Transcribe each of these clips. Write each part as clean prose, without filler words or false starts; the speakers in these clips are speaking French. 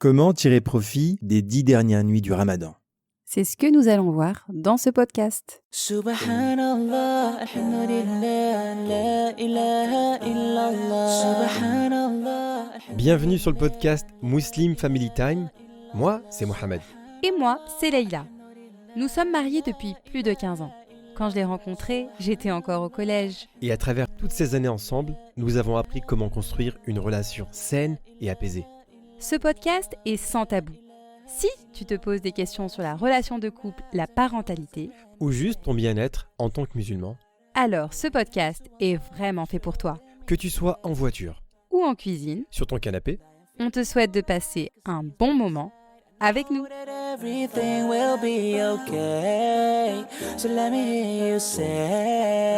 Comment tirer profit des 10 dernières nuits du Ramadan? C'est ce que nous allons voir dans ce podcast. Subhanallah, alhamdulillah, la ilaha illallah. Subhanallah. Bienvenue sur le podcast Muslim Family Time. Moi, c'est Mohamed. Et moi, c'est Leïla. Nous sommes mariés depuis plus de 15 ans. Quand je l'ai rencontré, j'étais encore au collège. Et à travers toutes ces années ensemble, nous avons appris comment construire une relation saine et apaisée. Ce podcast est sans tabou. Si tu te poses des questions sur la relation de couple, la parentalité, Ou juste ton bien-être en tant que musulman. alors ce podcast est vraiment fait pour toi. Que tu sois en voiture, Ou en cuisine, sur ton canapé, on te souhaite de passer un bon moment avec nous. That everything will be okay. So let me hear you say.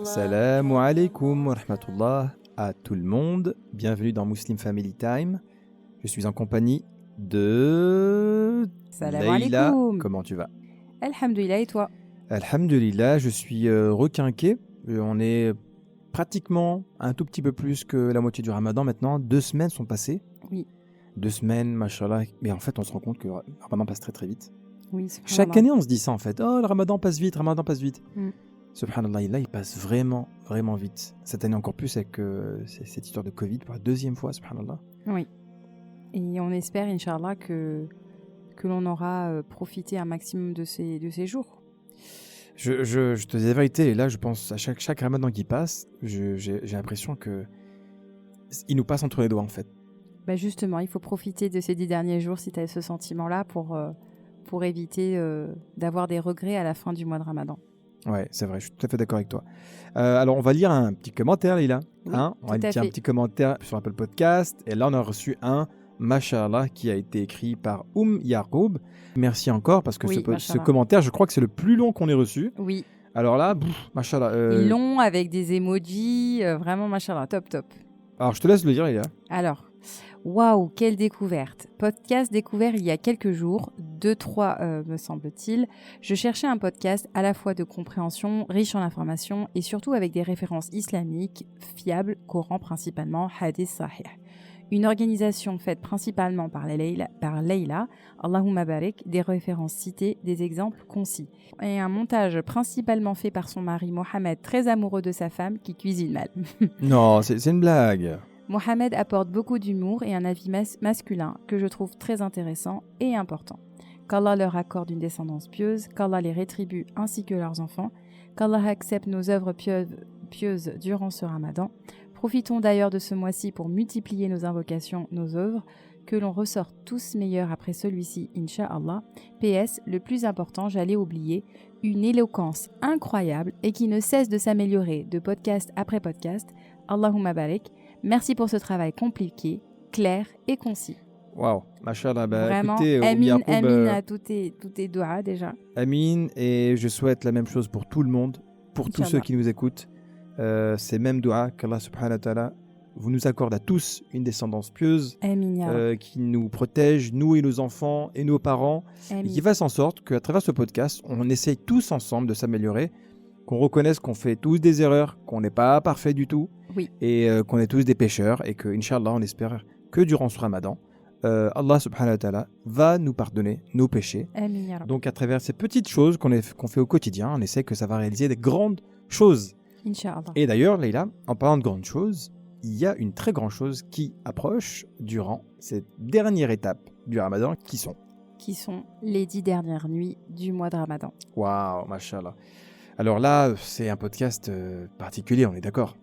Salam alaikum wa rahmatullah à tout le monde. Bienvenue dans Muslim Family Time. Je suis en compagnie de Salam Leïla. alaikum. Comment tu vas? Alhamdulillah, et toi? Alhamdulillah, je suis requinqué. On est pratiquement un tout petit peu plus que la moitié du Ramadan maintenant. 2 semaines sont passées. Oui. 2 semaines, machallah. Mais en fait, on se rend compte que le Ramadan passe très très vite. Oui, Chaque année, on se dit ça en fait. Oh, le Ramadan passe vite, Ramadan passe vite. Mm. Subhanallah, là, il passe vraiment, vraiment vite. Cette année encore plus avec cette histoire de Covid pour la 2e fois, subhanallah. Oui. Et on espère, Inch'Allah, que l'on aura profité un maximum de ces jours. Je te dis la vérité, et là, je pense à chaque Ramadan qui passe, j'ai l'impression que il nous passe entre les doigts en fait. Bah justement, il faut profiter de ces 10 derniers jours si tu as ce sentiment-là pour éviter d'avoir des regrets à la fin du mois de Ramadan. Ouais, c'est vrai, je suis tout à fait d'accord avec toi. Alors, on va lire un petit commentaire, Lila. Oui, On va tout à lire un fait. petit commentaire sur Apple Podcast. Et là, on a reçu un Mashallah qui a été écrit par Yaroub. Merci encore parce que Oui, ce Mashallah. commentaire, je crois que c'est le plus long qu'on ait reçu. Oui, Alors là, Mashallah. long avec des emojis, vraiment machallah, top. Alors, je te laisse le dire, Lila. Alors, waouh, quelle découverte. Podcast découvert il y a quelques jours, 2-3 me semble-t-il. Je cherchais un podcast à la fois de compréhension, riche en informations et surtout avec des références islamiques fiables, Coran principalement, Hadith Sahih. Une organisation faite principalement par Leïla, Allahumma barik, des références citées, des exemples concis. Et un montage principalement fait par son mari Mohamed, très amoureux de sa femme qui cuisine mal. Non, c'est une blague. Mohamed apporte beaucoup d'humour et un avis masculin que je trouve très intéressant et important. Qu'Allah leur accorde une descendance pieuse, qu'Allah les rétribue ainsi que leurs enfants, qu'Allah accepte nos œuvres pieuses durant ce Ramadan. Profitons d'ailleurs de ce mois-ci pour multiplier nos invocations, nos œuvres, que l'on ressorte tous meilleurs après celui-ci, Inch'Allah. PS, le plus important, j'allais oublier, une éloquence incroyable et qui ne cesse de s'améliorer de podcast après podcast. Allahumma barik. Merci pour ce travail compliqué, clair et concis. Waouh, Mashallah. Bah, Vraiment, écoutez, amin Yaroub, à tous tes doigts déjà. Amin, et je souhaite la même chose pour tout le monde, pour tous Inch'Allah. ceux qui nous écoutent. Ces mêmes doigts qu'Allah subhanahu wa ta'ala vous nous accorde à tous une descendance pieuse Amin ya Rab. qui nous protège, nous et nos enfants et nos parents, et Amin. qui fasse en sorte qu'à travers ce podcast, on essaye tous ensemble de s'améliorer, qu'on reconnaisse qu'on fait tous des erreurs, qu'on n'est pas parfait du tout, Oui. et qu'on est tous des pécheurs, et que, Inch'Allah, on espère que durant ce Ramadan, Allah subhanahu wa ta'ala va nous pardonner nos péchés. Amin ya Rab. Donc à travers ces petites choses qu'on fait au quotidien, on essaie que ça va réaliser des grandes choses. Inch'Allah. Et d'ailleurs, Leïla, en parlant de grandes choses, il y a une très grande chose qui approche durant cette dernière étape du Ramadan, qui sont les 10 dernières nuits du mois de Ramadan. waouh, mashallah. Alors là, c'est un podcast particulier, on est d'accord?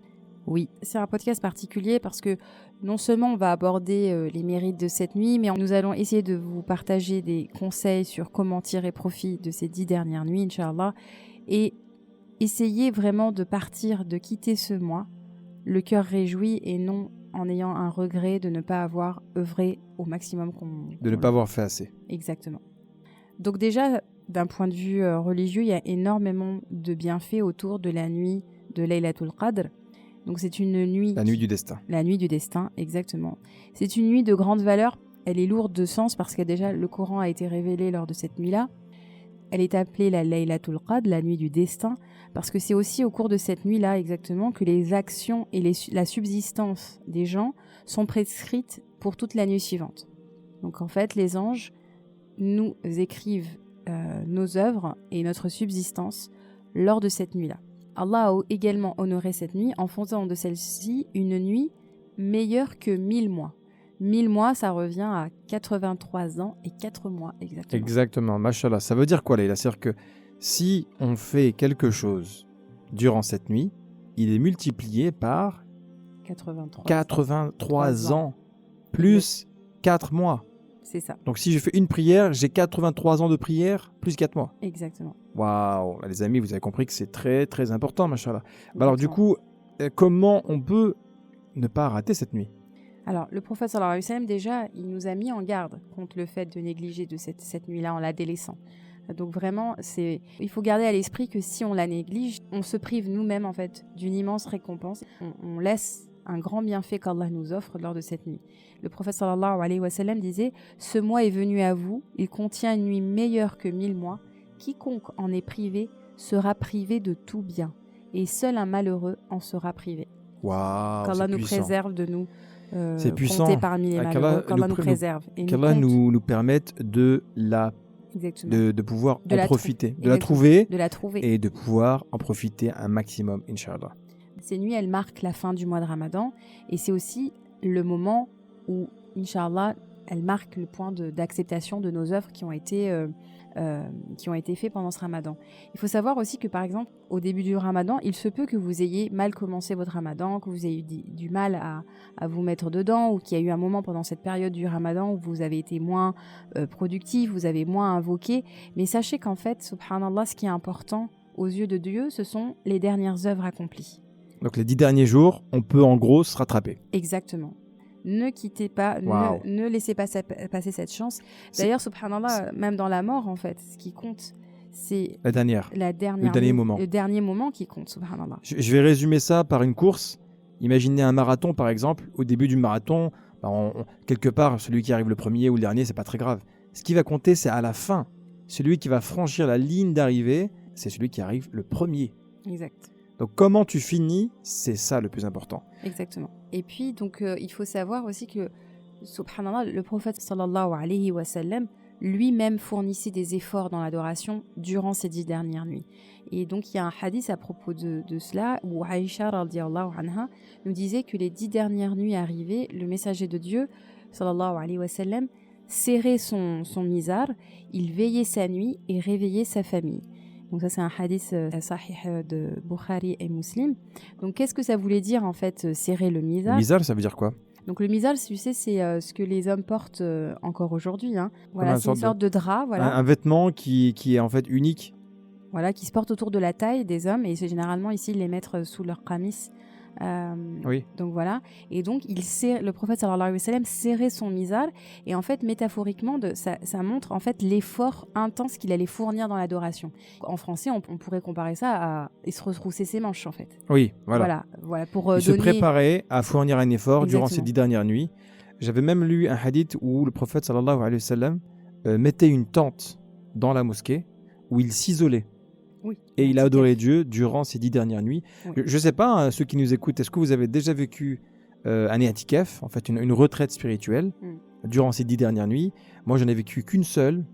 Oui, c'est un podcast particulier parce que non seulement on va aborder les mérites de cette nuit, mais nous allons essayer de vous partager des conseils sur comment tirer profit de ces 10 dernières nuits, Inch'Allah, et essayer vraiment de quitter ce mois, le cœur réjoui et non en ayant un regret de ne pas avoir œuvré au maximum De ne pas avoir fait assez. Exactement. Donc déjà, d'un point de vue religieux, il y a énormément de bienfaits autour de la nuit de Laylatul Qadr. Donc c'est une nuit... La nuit du destin. La nuit du destin, exactement. C'est une nuit de grande valeur. Elle est lourde de sens parce que déjà, le Coran a été révélé lors de cette nuit-là. Elle est appelée la Laylatul Qadr, la nuit du destin, parce que c'est aussi au cours de cette nuit-là exactement que les actions et la subsistance des gens sont prescrites pour toute la nuit suivante. Donc en fait, les anges nous écrivent nos œuvres et notre subsistance lors de cette nuit-là. Allah a également honoré cette nuit en faisant de celle-ci une nuit meilleure que 1000 mois. 1000 mois, ça revient à 83 ans et 4 mois exactement. Exactement, mashallah. Ça veut dire quoi, Leïla? C'est-à-dire que si on fait quelque chose durant cette nuit, il est multiplié par 83 ans plus 4 mois. C'est ça. Donc si je fais une prière, j'ai 83 ans de prière plus 4 mois. Exactement. Waouh, les amis, vous avez compris que c'est très très important, mashallah. Alors du coup, comment on peut ne pas rater cette nuit? Alors, le prophète sallallahu alayhi wa sallam, déjà, il nous a mis en garde contre le fait de négliger de cette nuit-là en la délaissant. Donc vraiment, il faut garder à l'esprit que si on la néglige, on se prive nous-mêmes en fait d'une immense récompense. On laisse un grand bienfait qu'Allah nous offre lors de cette nuit. Le prophète sallallahu alayhi wa sallam disait « Ce mois est venu à vous, il contient une nuit meilleure que 1000 mois. Quiconque en est privé sera privé de tout bien, et seul un malheureux en sera privé. » Waouh, Qu'Allah nous puissant. préserve de nous C'est puissant. compter parmi les malheureux, qu'Allah nous préserve. Et qu'Allah nous permette de Exactement. de pouvoir De en la profiter, de Exactement. la trouver De la trouver. et de pouvoir en profiter un maximum, Inch'Allah. Ces nuits, elles marquent la fin du mois de Ramadan et c'est aussi le moment où, Inch'Allah, elles marquent le point d'acceptation de nos œuvres qui ont été faites pendant ce Ramadan. Il faut savoir aussi que, par exemple, au début du Ramadan, il se peut que vous ayez mal commencé votre Ramadan, que vous ayez eu du mal à vous mettre dedans, ou qu'il y a eu un moment pendant cette période du Ramadan où vous avez été moins productif, vous avez moins invoqué. Mais sachez qu'en fait, subhanallah, ce qui est important aux yeux de Dieu, ce sont les dernières œuvres accomplies. Donc les 10 derniers jours, on peut en gros se rattraper. Exactement. Ne quittez pas, Wow. ne laissez pas passer cette chance. D'ailleurs, subhanallah, même dans la mort, en fait, ce qui compte, c'est La dernière. le dernier moment qui compte, subhanallah. Je vais résumer ça par une course. Imaginez un marathon, par exemple. Au début du marathon, quelque part, celui qui arrive le premier ou le dernier, c'est pas très grave. Ce qui va compter, c'est à la fin. Celui qui va franchir la ligne d'arrivée, c'est celui qui arrive le premier. Exact. Donc comment tu finis, c'est ça le plus important. Exactement. Et puis, donc, il faut savoir aussi que, subhanallah, le prophète sallallahu alayhi wa sallam, lui-même fournissait des efforts dans l'adoration durant ces 10 dernières nuits. Et donc, il y a un hadith à propos de cela, où Aïcha, radiyallahu anha, nous disait que les 10 dernières nuits arrivées, le messager de Dieu, sallallahu alayhi wa sallam, serrait son mizar, il veillait sa nuit et réveillait sa famille. Donc ça, c'est un hadith sahih de Bukhari et Muslim. Donc qu'est-ce que ça voulait dire en fait, serrer le mizar? Le mizar, ça veut dire quoi? Donc le mizar, tu sais, c'est ce que les hommes portent encore aujourd'hui. Hein. Voilà, c'est une sorte de drap. Voilà. Un vêtement qui est en fait unique. Voilà, qui se porte autour de la taille des hommes. Et c'est généralement ici, ils les mettent sous leur qamis. Oui. Donc voilà. Et donc, le prophète sallallahu alayhi wa sallam serrait son mizar. Et en fait, métaphoriquement, ça montre en fait l'effort intense qu'il allait fournir dans l'adoration. En français, on pourrait comparer ça à il se retrousser ses manches en fait. Oui, voilà. Voilà pour il se préparait à fournir un effort durant ces 10 dernières nuits. J'avais même lu un hadith où le prophète sallallahu alayhi wa sallam mettait une tente dans la mosquée où il s'isolait. Oui. Et il a adoré Dieu durant ces 10 dernières nuits. Oui. Je ne sais pas, hein, ceux qui nous écoutent, est-ce que vous avez déjà vécu un i'tikaf, en fait une retraite spirituelle, durant ces 10 dernières nuits? Moi, j'en ai vécu qu'une seule.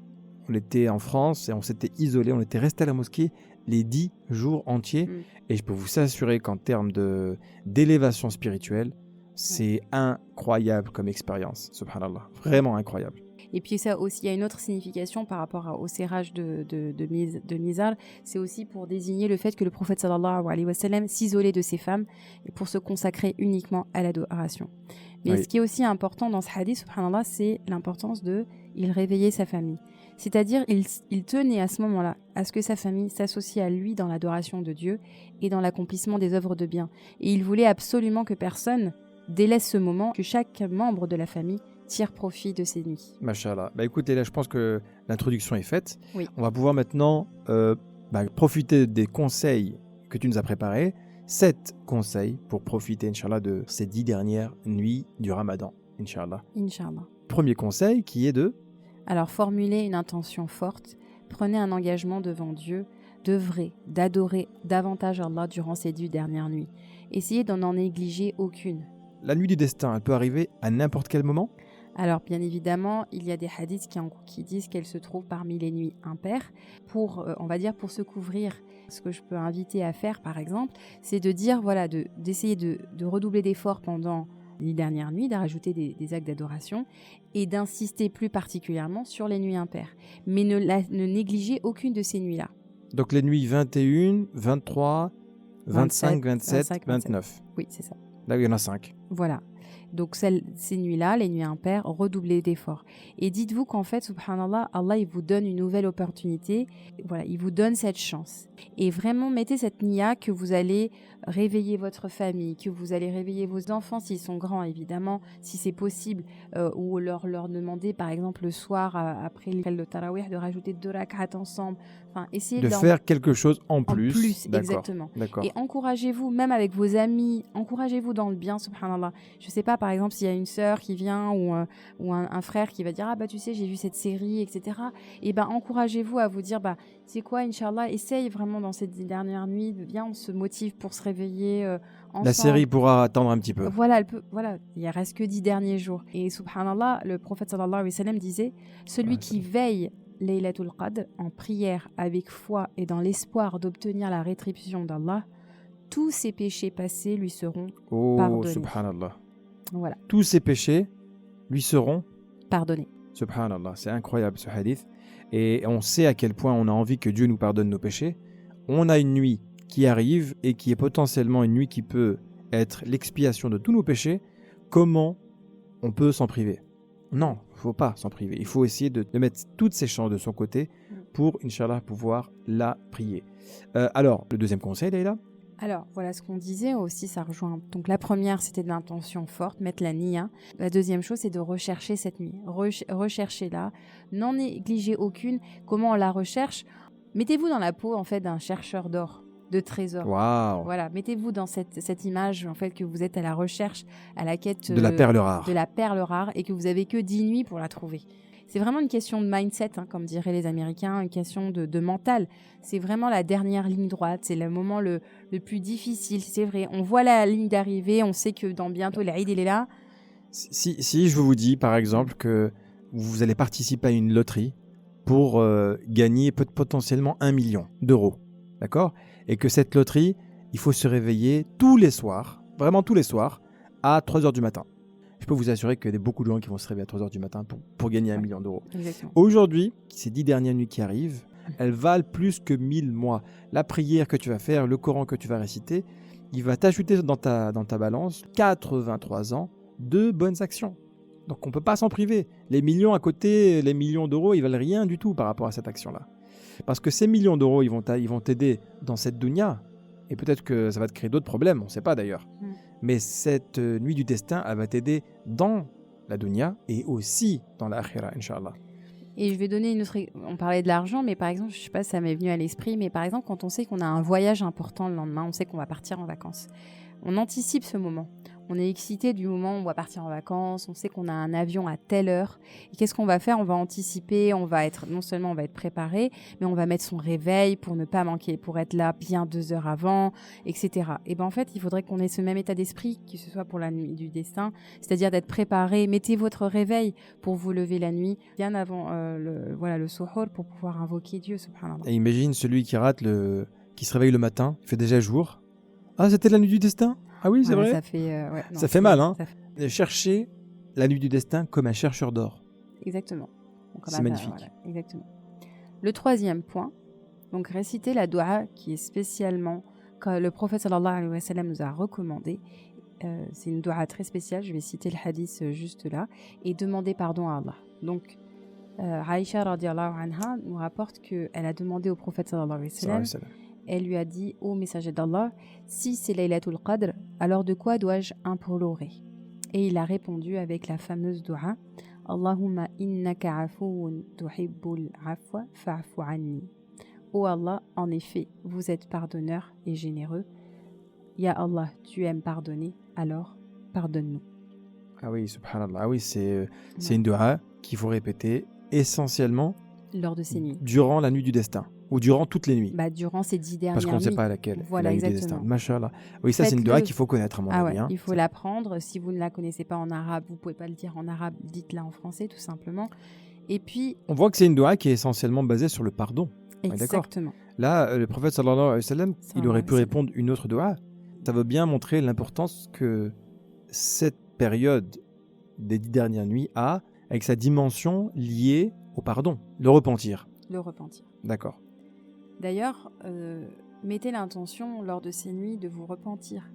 On était en France et on s'était isolé, on était resté à la mosquée les 10 jours entiers. Et je peux vous assurer qu'en termes d'élévation spirituelle, c'est incroyable comme expérience, subhanallah. Vraiment incroyable. Et puis ça aussi, il y a une autre signification par rapport au serrage de mizar, c'est aussi pour désigner le fait que le prophète sallallahu alayhi wa sallam s'isolait de ses femmes et pour se consacrer uniquement à l'adoration. Mais ce qui est aussi important dans ce hadith, subhanallah, c'est l'importance il réveillait sa famille. C'est-à-dire, il tenait à ce moment-là à ce que sa famille s'associe à lui dans l'adoration de Dieu et dans l'accomplissement des œuvres de bien. Et il voulait absolument que personne délaisse ce moment, que chaque membre de la famille tire profit de ces nuits. Mashallah. Écoutez, là, je pense que l'introduction est faite. Oui. On va pouvoir maintenant profiter des conseils que tu nous as préparés. 7 conseils pour profiter, Inch'Allah, de ces 10 dernières nuits du Ramadan, Inch'Allah. Inch'Allah. Premier conseil qui est de... Alors, formulez une intention forte, prenez un engagement devant Dieu, d'œuvrer, d'adorer davantage Allah durant ces 10 dernières nuits. Essayez d'en négliger aucune. La nuit du destin, elle peut arriver à n'importe quel moment? Alors, bien évidemment, il y a des hadiths qui disent qu'elle se trouve parmi les nuits impaires. On va dire, pour se couvrir, ce que je peux inviter à faire, par exemple, c'est de dire, voilà, d'essayer de redoubler d'efforts pendant les dernières nuits, de rajouter des actes d'adoration et d'insister plus particulièrement sur les nuits impaires. Mais ne négligez aucune de ces nuits-là. Donc les nuits 21, 23, 25, 27, 27. 29. Oui, c'est ça. Là, il y en a 5. Voilà. Donc ces nuits-là, les nuits impaires, redoublez d'efforts. Et dites-vous qu'en fait, subhanallah, Allah, il vous donne une nouvelle opportunité. Voilà, il vous donne cette chance. Et vraiment, mettez cette niya que vous allez réveiller votre famille, que vous allez réveiller vos enfants s'ils sont grands, évidemment, si c'est possible, ou leur demander, par exemple, le soir, après le tarawih, de rajouter 2 rak'at ensemble. Enfin, essayez De faire quelque chose en plus. En plus, D'accord. exactement. D'accord. Et encouragez-vous, même avec vos amis, encouragez-vous dans le bien, subhanallah. Je sais pas, par exemple, s'il y a une sœur qui vient ou un frère qui va dire « Ah bah tu sais, j'ai vu cette série, etc. » Et ben encouragez-vous à vous dire « Bah c'est quoi, Inch'Allah, essaye vraiment dans cette dernière nuit, viens, on se motive pour se réveiller ensemble. » La série pourra attendre un petit peu. Voilà, il reste que 10 derniers jours. Et subhanallah, le prophète sallallahu alayhi wa sallam disait « Celui qui veille Laylatul Qadr en prière avec foi et dans l'espoir d'obtenir la rétribution d'Allah, tous ses péchés passés lui seront pardonnés. Subhanallah. Voilà. Tous ses péchés lui seront pardonnés. Subhanallah, c'est incroyable ce hadith. Et on sait à quel point on a envie que Dieu nous pardonne nos péchés. On a une nuit qui arrive et qui est potentiellement une nuit qui peut être l'expiation de tous nos péchés. Comment on peut s'en priver? Non, il ne faut pas s'en priver. Il faut essayer de mettre toutes ses chances de son côté pour, Inch'Allah, pouvoir la prier. Alors, le deuxième conseil, Leïla? Alors, voilà ce qu'on disait aussi, ça rejoint. Donc, la première, c'était de l'intention forte, mettre la niya. La deuxième chose, c'est de rechercher cette nuit. Recherchez-la. N'en négligez aucune. Comment on la recherche? Mettez-vous dans la peau, en fait, d'un chercheur d'or, de trésors. Waouh! Voilà, mettez-vous dans cette image, en fait, que vous êtes à la recherche, à la quête de la perle rare. De la perle rare et que vous avez que 10 nuits pour la trouver. C'est vraiment une question de mindset, comme diraient les Américains, une question de mental. C'est vraiment la dernière ligne droite, c'est le moment le plus difficile, c'est vrai. On voit la ligne d'arrivée, on sait que dans bientôt l'Aïd, il est là. Si je vous dis, par exemple, que vous allez participer à une loterie pour gagner potentiellement 1 million d'euros, d'accord? Et que cette loterie, il faut se réveiller tous les soirs, vraiment tous les soirs, à 3h du matin. Je peux vous assurer qu'il y a beaucoup de gens qui vont se réveiller à 3h du matin pour gagner 1 million d'euros. Exactement. Aujourd'hui, ces 10 dernières nuits qui arrivent, elles valent plus que 1000 mois. La prière que tu vas faire, le Coran que tu vas réciter, il va t'ajouter dans ta balance 83 ans de bonnes actions. Donc on ne peut pas s'en priver. Les millions à côté, les millions d'euros, ils valent rien du tout par rapport à cette action-là. Parce que ces millions d'euros, ils vont t'aider dans cette dunya. Et peut-être que ça va te créer d'autres problèmes, on ne sait pas d'ailleurs. Mais cette nuit du destin, elle va t'aider dans la dunya et aussi dans l'akhira, Inch'Allah. Et je vais donner une autre... On parlait de l'argent, mais par exemple, je ne sais pas si ça m'est venu à l'esprit, mais par exemple, quand on sait qu'on a un voyage important le lendemain, on sait qu'on va partir en vacances. On anticipe ce moment. On est excité du moment où on va partir en vacances, on sait qu'on a un avion à telle heure. Et qu'est-ce qu'on va faire? On va anticiper, non seulement on va être préparé, mais on va mettre son réveil pour ne pas manquer, pour être là bien 2 heures avant, etc. Et bien en fait, il faudrait qu'on ait ce même état d'esprit, que ce soit pour la nuit du destin, c'est-à-dire d'être préparé. Mettez votre réveil pour vous lever la nuit, bien avant le suhoor, pour pouvoir invoquer Dieu, subhanallah. Et imagine celui qui qui se réveille le matin, il fait déjà jour. Ah, c'était la nuit du destin? Ah oui, c'est vrai. Ça fait mal, hein. Chercher la nuit du destin comme un chercheur d'or. Exactement. C'est magnifique. Voilà, exactement. Le troisième point, donc réciter la dua qui est spécialement, que le prophète sallallahu alayhi wa sallam nous a recommandé. C'est une dua très spéciale, je vais citer le hadith juste là, et demander pardon à Allah. Donc, Aïcha radiallahu anha nous rapporte qu'elle a demandé au prophète sallallahu alayhi wa sallam. Elle lui a dit, ô messager d'Allah, si c'est Laylatul Qadr, alors de quoi dois-je implorer? Et il a répondu avec la fameuse dua, Allahumma innaka afuun tuhibbul afwa fa'fu anni. Ô Allah, en effet, vous êtes pardonneur et généreux. Ya Allah, tu aimes pardonner, alors pardonne-nous. Ah oui, subhanallah. Ah oui, c'est une dua qu'il faut répéter essentiellement lors de ces nuits. Durant la nuit du destin ou durant toutes les nuits. Durant ces 10 dernières Parce qu'on ne sait nuits. pas laquelle. Voilà, la nuit du exactement. destin. Mashallah. Oui, ça, c'est une Faites-le. dua qu'il faut connaître, à mon avis. Il faut l'apprendre. Si vous ne la connaissez pas en arabe, vous ne pouvez pas le dire en arabe, dites-la en français, tout simplement. Et puis... On voit que c'est une dua qui est essentiellement basée sur le pardon. Exactement. Là, le prophète sallallahu alayhi wa sallam, il aurait pu répondre une autre dua. Ça veut bien montrer l'importance que cette période des 10 dernières nuits a avec sa dimension liée au pardon, le repentir. Le repentir. D'accord. D'ailleurs, mettez l'intention lors de ces nuits de vous repentir.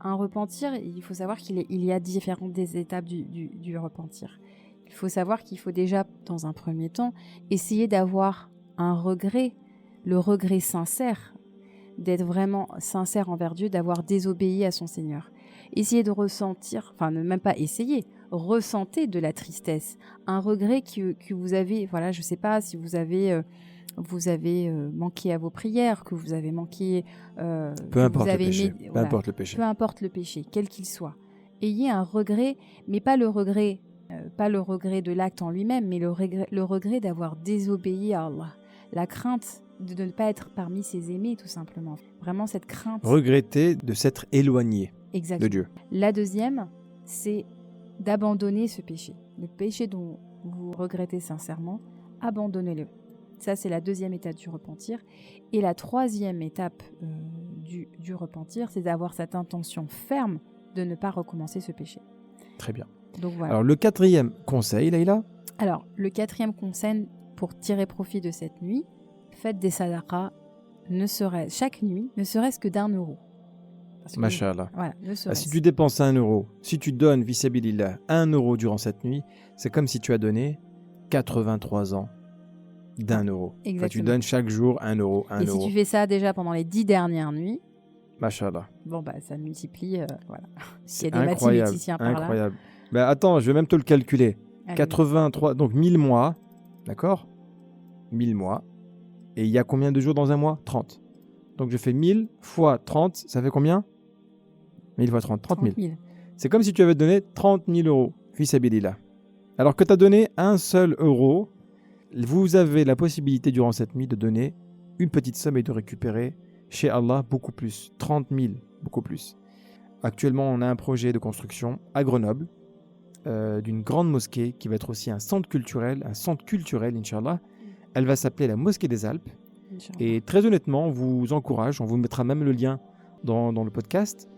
Un repentir, il faut savoir qu'il y a différentes des étapes du repentir. Il faut savoir qu'il faut déjà, dans un premier temps, essayer d'avoir un regret, le regret sincère, d'être vraiment sincère envers Dieu, d'avoir désobéi à son Seigneur. Essayez de ressentir, enfin ne même pas essayer, ressentez de la tristesse, un regret que vous avez, voilà, je ne sais pas si vous avez manqué à vos prières, que vous avez manqué... peu importe le péché, peu importe le péché. Peu importe le péché, quel qu'il soit. Ayez un regret, mais pas le regret de l'acte en lui-même, mais le regret d'avoir désobéi à Allah. La crainte de ne pas être parmi ses aimés, tout simplement. Vraiment cette crainte. Regretter de s'être éloigné Exactement. de Dieu. La deuxième, c'est d'abandonner ce péché. Le péché dont vous regrettez sincèrement, abandonnez-le. Ça, c'est la deuxième étape du repentir. Et la troisième étape du repentir, c'est d'avoir cette intention ferme de ne pas recommencer ce péché. Très bien. Donc, voilà. Alors, le quatrième conseil, Leïla ? Alors, le quatrième conseil pour tirer profit de cette nuit, faites des sadaqas chaque nuit, ne serait-ce que d'1 €. Masha'Allah. Voilà, si tu dépenses 1 €, si tu donnes, visabilillah, 1 € durant cette nuit, c'est comme si tu as donné 83 ans d'1 €. Exactement. Enfin, tu donnes chaque jour 1 €, 1 Et €. si tu fais ça déjà pendant les 10 dernières nuits, Masha'Allah. Bon, ça multiplie, voilà. C'est Il y a des mathématiciens par là. Incroyable. Attends, je vais même te le calculer. Allez. 83, donc 1000 mois, d'accord ? 1000 mois. Et il y a combien de jours dans un mois ? 30. Donc je fais 1000 fois 30, ça fait combien ? 1000 fois 30, 30 000. C'est comme si tu avais donné 30 000 €, fisabilillah. Alors que tu as donné un seul euro, vous avez la possibilité durant cette nuit de donner une petite somme et de récupérer chez Allah beaucoup plus, 30 000, beaucoup plus. Actuellement, on a un projet de construction à Grenoble d'une grande mosquée qui va être aussi un centre culturel, Inch'Allah. Elle va s'appeler la Mosquée des Alpes. Et très honnêtement, on vous encourage, on vous mettra même le lien dans le podcast,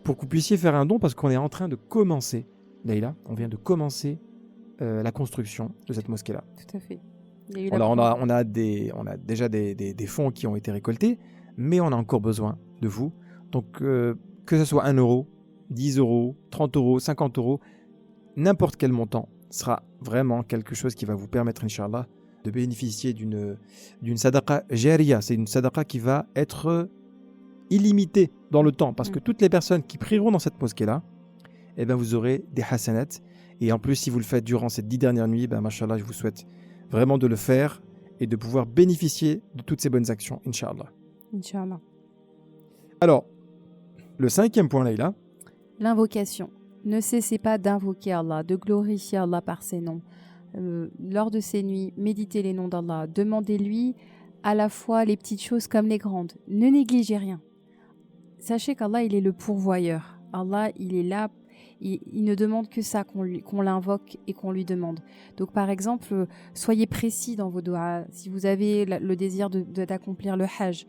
pour que vous puissiez faire un don, parce qu'on est en train de commencer, Leïla, on vient de commencer la construction de cette mosquée-là. Tout à fait. On a déjà des fonds qui ont été récoltés, mais on a encore besoin de vous. Donc, que ce soit 1 €, 10 €, 30 €, 50 €, n'importe quel montant sera vraiment quelque chose qui va vous permettre, Inch'Allah, de bénéficier d'une sadaqa jariya. C'est une sadaqa qui va être illimitée dans le temps, parce que toutes les personnes qui prieront dans cette mosquée-là, eh ben, vous aurez des hasanats. Et en plus, si vous le faites durant ces 10 dernières nuits, mashallah, je vous souhaite vraiment de le faire et de pouvoir bénéficier de toutes ces bonnes actions, Inch'Allah. Inch'Allah. Alors, le 5e point, Leïla. L'invocation. Ne cessez pas d'invoquer Allah, de glorifier Allah par ses noms. Lors de ces nuits, méditez les noms d'Allah. Demandez-lui à la fois les petites choses comme les grandes. Ne négligez rien. Sachez qu'Allah, il est le pourvoyeur. Allah, il est là. Il ne demande que ça, qu'on l'invoque et qu'on lui demande. Donc, par exemple, soyez précis dans vos doigts. Si vous avez le désir d'accomplir le hajj,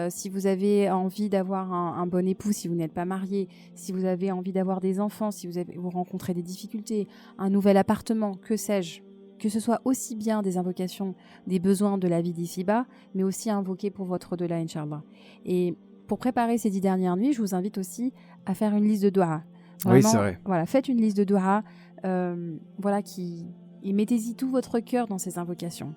si vous avez envie d'avoir un bon époux, si vous n'êtes pas marié, si vous avez envie d'avoir des enfants, si vous rencontrez des difficultés, un nouvel appartement, que sais-je, que ce soit aussi bien des invocations des besoins de la vie d'ici-bas, mais aussi invoquer pour votre au-delà, Inch'Allah. Et pour préparer ces 10 dernières nuits, je vous invite aussi à faire une liste de doigts. Vraiment, oui, c'est vrai. Voilà, faites une liste de doigts, et mettez-y tout votre cœur dans ces invocations.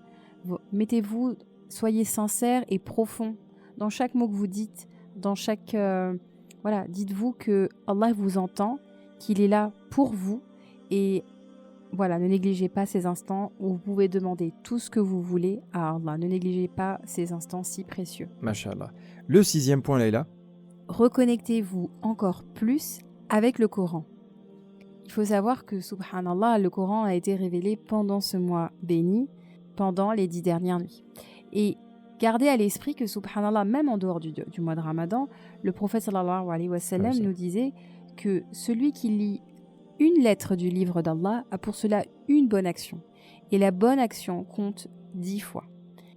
Mettez-vous, soyez sincère et profond dans chaque mot que vous dites, dans chaque... dites-vous que Allah vous entend, qu'il est là pour vous, et voilà, ne négligez pas ces instants où vous pouvez demander tout ce que vous voulez à Allah. Ne négligez pas ces instants si précieux. Masha'Allah. Le 6e point, Leïla. Reconnectez-vous encore plus avec le Coran. Il faut savoir que, subhanallah, le Coran a été révélé pendant ce mois béni pendant les 10 dernières nuits. Et gardez à l'esprit que, subhanallah, même en dehors du mois de Ramadan, le prophète sallallahu alayhi wa sallam nous disait que celui qui lit une lettre du livre d'Allah a pour cela une bonne action. Et la bonne action compte 10 fois.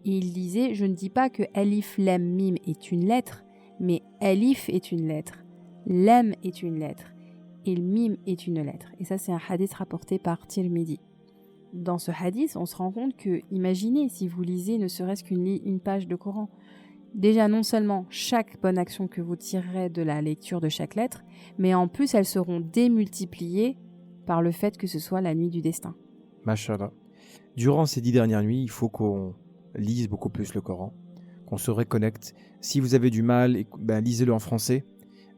Et il disait, je ne dis pas que Alif Lam Mim est une lettre, mais Alif est une lettre, Lam est une lettre, et le Mim est une lettre. Et ça, c'est un hadith rapporté par Tirmidhi. Dans ce hadith, on se rend compte que, imaginez si vous lisez ne serait-ce qu'une page de Coran. Déjà, non seulement chaque bonne action que vous tirerez de la lecture de chaque lettre, mais en plus, elles seront démultipliées par le fait que ce soit la nuit du destin. Mashallah. Durant ces 10 dernières nuits, il faut qu'on lise beaucoup plus le Coran, qu'on se reconnecte. Si vous avez du mal, lisez-le en français.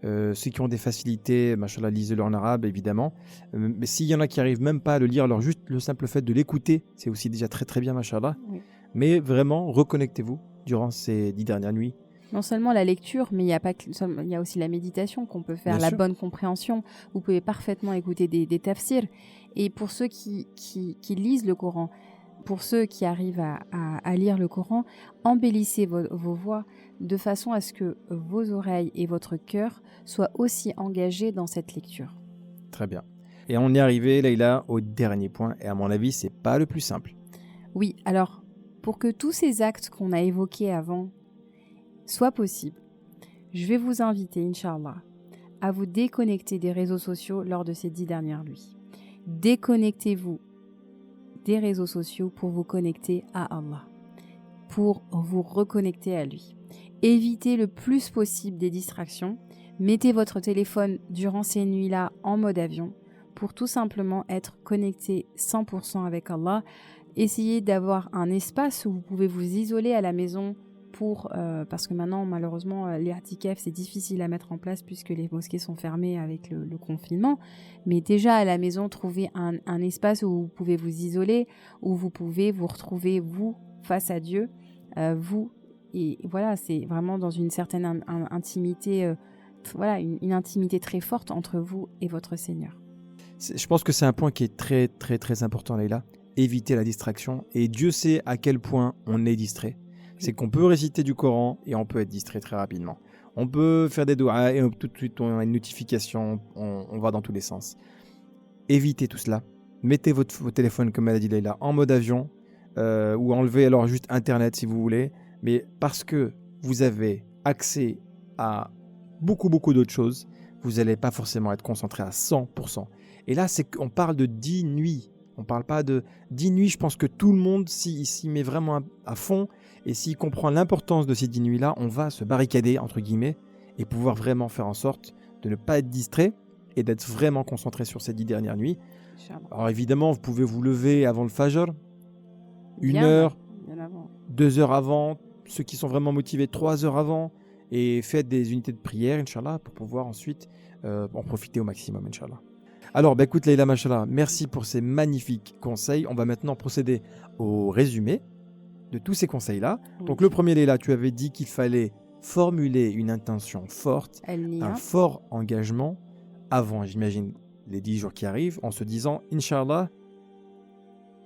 Ceux qui ont des facilités, mashallah, lisez-le en arabe, évidemment. Mais s'il y en a qui n'arrivent même pas à le lire, alors juste le simple fait de l'écouter, c'est aussi déjà très très bien, mashallah. Oui. Mais vraiment, reconnectez-vous durant ces 10 dernières nuits. Non seulement la lecture, mais il y a aussi la méditation qu'on peut faire, bien la sûr. Bonne compréhension. Vous pouvez parfaitement écouter des tafsirs. Et pour ceux qui lisent le Coran, pour ceux qui arrivent à lire le Coran, embellissez vos voix de façon à ce que vos oreilles et votre cœur soient aussi engagés dans cette lecture. Très bien. Et on est arrivé, Leïla, au dernier point. Et à mon avis, c'est pas le plus simple. Oui, alors, pour que tous ces actes qu'on a évoqués avant soient possibles, je vais vous inviter, Inch'Allah, à vous déconnecter des réseaux sociaux lors de ces 10 dernières nuits. Déconnectez-vous des réseaux sociaux pour vous connecter à Allah, pour vous reconnecter à lui. Évitez le plus possible des distractions. Mettez votre téléphone durant ces nuits-là en mode avion pour tout simplement être connecté 100% avec Allah. Essayez d'avoir un espace où vous pouvez vous isoler à la maison parce que maintenant, malheureusement, l'i'tikaf, c'est difficile à mettre en place puisque les mosquées sont fermées avec le confinement. Mais déjà, à la maison, trouvez un espace où vous pouvez vous isoler, où vous pouvez vous retrouver, vous, face à Dieu, vous. Et voilà, c'est vraiment dans une certaine intimité, une intimité très forte entre vous et votre Seigneur. Je pense que c'est un point qui est très, très, très important, Leïla. Éviter la distraction. Et Dieu sait à quel point on est distrait. C'est qu'on peut réciter du Coran et on peut être distrait très rapidement. On peut faire des doigts et tout de suite on a une notification, on va dans tous les sens. Évitez tout cela. Mettez votre téléphone, comme elle a dit Leïla, en mode avion ou enlevez alors juste Internet si vous voulez. Mais parce que vous avez accès à beaucoup d'autres choses, vous n'allez pas forcément être concentré à 100%. Et là, on parle de 10 nuits. On ne parle pas de 10 nuits. Je pense que tout le monde s'y met vraiment à fond. Et s'il comprend l'importance de ces 10 nuits-là, on va se barricader, entre guillemets, et pouvoir vraiment faire en sorte de ne pas être distrait et d'être vraiment concentré sur ces 10 dernières nuits. Alors évidemment, vous pouvez vous lever avant le Fajr, 1 heure, 2 heures avant, ceux qui sont vraiment motivés 3 heures avant, et faites des unités de prière, Inch'Allah, pour pouvoir ensuite en profiter au maximum, Inch'Allah. Alors, écoute Leïla, mashallah, merci pour ces magnifiques conseils. On va maintenant procéder au résumé de tous ces conseils-là. Oui. Donc le premier, Leïla, tu avais dit qu'il fallait formuler une intention forte, un fort engagement avant, j'imagine, les 10 jours qui arrivent, en se disant, Inch'Allah,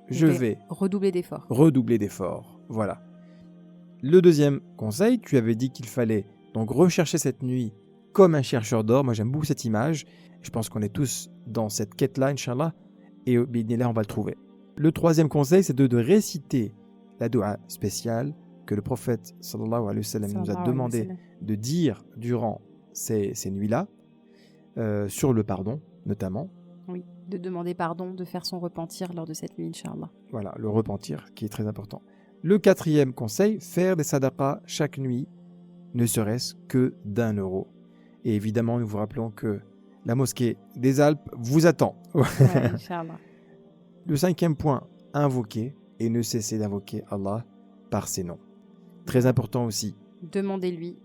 je vais redoubler d'efforts. Redoubler d'efforts, voilà. Le deuxième conseil, tu avais dit qu'il fallait donc rechercher cette nuit comme un chercheur d'or. Moi, j'aime beaucoup cette image. Je pense qu'on est tous dans cette quête-là, Inch'Allah, et là, on va le trouver. Le troisième conseil, c'est de réciter la doua spéciale que le prophète sallallahu alayhi wa sallam nous a demandé de dire durant ces nuits-là, sur le pardon notamment. Oui, de demander pardon, de faire son repentir lors de cette nuit, Inch'Allah. Voilà, le repentir qui est très important. Le quatrième conseil, faire des sadaqas chaque nuit, ne serait-ce que d'1 euro. Et évidemment, nous vous rappelons que la mosquée des Alpes vous attend. Ouais, Inch'Allah. Le cinquième point, invoquer et ne cesser d'invoquer Allah par ses noms. Très important aussi. Demandez-lui,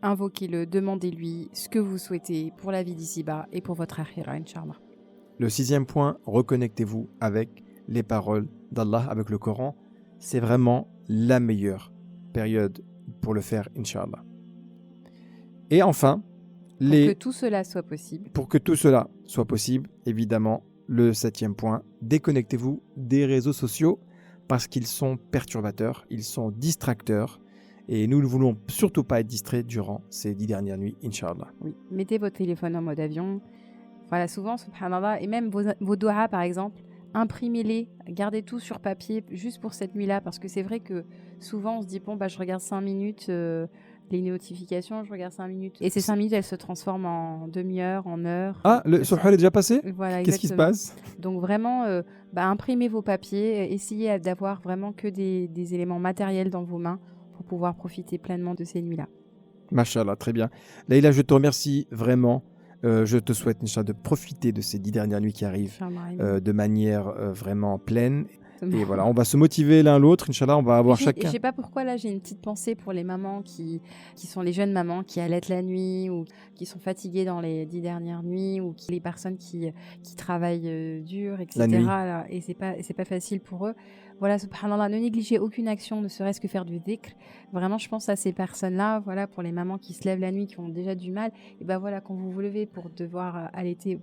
invoquez-le, demandez-lui ce que vous souhaitez pour la vie d'ici-bas et pour votre akhira, Inch'Allah. Le sixième point, reconnectez-vous avec les paroles d'Allah, avec le Coran. C'est vraiment la meilleure période pour le faire, Inch'Allah. Et enfin, pour que tout cela soit possible, évidemment, le septième point, déconnectez-vous des réseaux sociaux parce qu'ils sont perturbateurs, ils sont distracteurs. Et nous ne voulons surtout pas être distraits durant ces 10 dernières nuits, Inch'Allah. Oui, mettez votre téléphone en mode avion. Voilà, souvent, subhanallah, et même vos doigts, par exemple, imprimez-les, gardez tout sur papier juste pour cette nuit-là, parce que c'est vrai que souvent, on se dit, bon, je regarde 5 minutes, les notifications, je regarde 5 minutes. Et ces 5 minutes, elles se transforment en demi-heure, en heure. Ah, le Subhan est déjà passé ? Voilà, Qu'est-ce qui se passe ? Donc vraiment, imprimez vos papiers, essayez d'avoir vraiment que des éléments matériels dans vos mains pour pouvoir profiter pleinement de ces nuits-là. Machallah, très bien. Leïla, je te remercie vraiment. Je te souhaite, Inch'Allah, de profiter de ces 10 dernières nuits qui arrivent de manière vraiment pleine. Et voilà, on va se motiver l'un l'autre, Inch'Allah, on va avoir chacun. Je sais pas pourquoi, là, j'ai une petite pensée pour les mamans qui sont les jeunes mamans qui allaitent la nuit ou qui sont fatiguées dans les 10 dernières nuits ou les personnes qui travaillent dur, etc. La nuit. Là, et c'est pas facile pour eux. Voilà, subhanallah, ne négligez aucune action, ne serait-ce que faire du dhikr. Vraiment, je pense à ces personnes-là, voilà, pour les mamans qui se lèvent la nuit, qui ont déjà du mal. Et ben voilà, quand vous vous levez pour devoir allaiter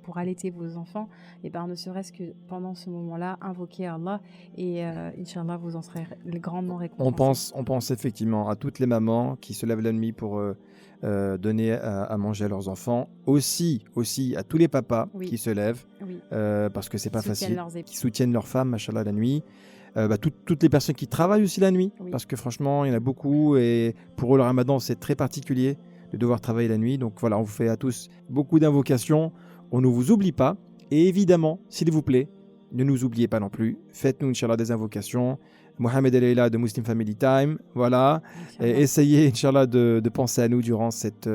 vos enfants, et ben ne serait-ce que pendant ce moment-là, invoquez Allah et Inch'Allah, vous en serez grandement récompensés. On pense effectivement à toutes les mamans qui se lèvent la nuit pour donner à manger à leurs enfants. Aussi à tous les papas qui se lèvent, parce que c'est pas facile, qui soutiennent leurs femmes, machallah, la nuit. Toutes les personnes qui travaillent aussi la nuit, parce que franchement, il y en a beaucoup et pour eux, le ramadan, c'est très particulier de devoir travailler la nuit. Donc voilà, on vous fait à tous beaucoup d'invocations. On ne vous oublie pas. Et évidemment, s'il vous plaît, ne nous oubliez pas non plus. Faites-nous, Inch'Allah, des invocations. Mohamed et Leïla de Muslim Family Time. Voilà. Et essayez, Inch'Allah, de penser à nous durant cette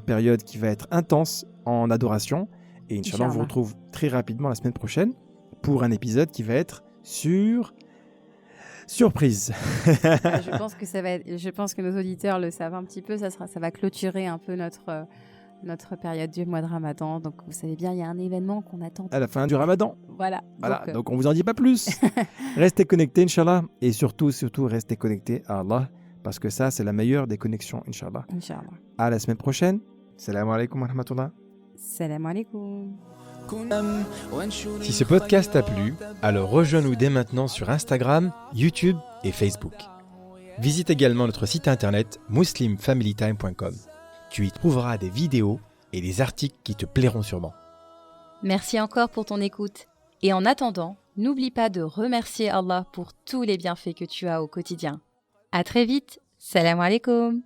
période qui va être intense en adoration. Et Inch'Allah, on vous retrouve très rapidement la semaine prochaine pour un épisode qui va être sur surprise. Je pense que nos auditeurs le savent un petit peu. Ça va clôturer un peu notre période du mois de Ramadan. Donc, vous savez bien, il y a un événement qu'on attend. À la fin du Ramadan. Voilà. Donc on vous en dit pas plus. Restez connectés, Inch'Allah. Et surtout, restez connectés à Allah. Parce que ça, c'est la meilleure des connexions, Inch'Allah. Inch'Allah. À la semaine prochaine. Salam alaikum wa rahmatullah. Salam alaikum. Si ce podcast t'a plu, alors rejoins-nous dès maintenant sur Instagram, YouTube et Facebook. Visite également notre site internet muslimfamilytime.com. Tu y trouveras des vidéos et des articles qui te plairont sûrement. Merci encore pour ton écoute. Et en attendant, n'oublie pas de remercier Allah pour tous les bienfaits que tu as au quotidien. À très vite. Salam alaikum.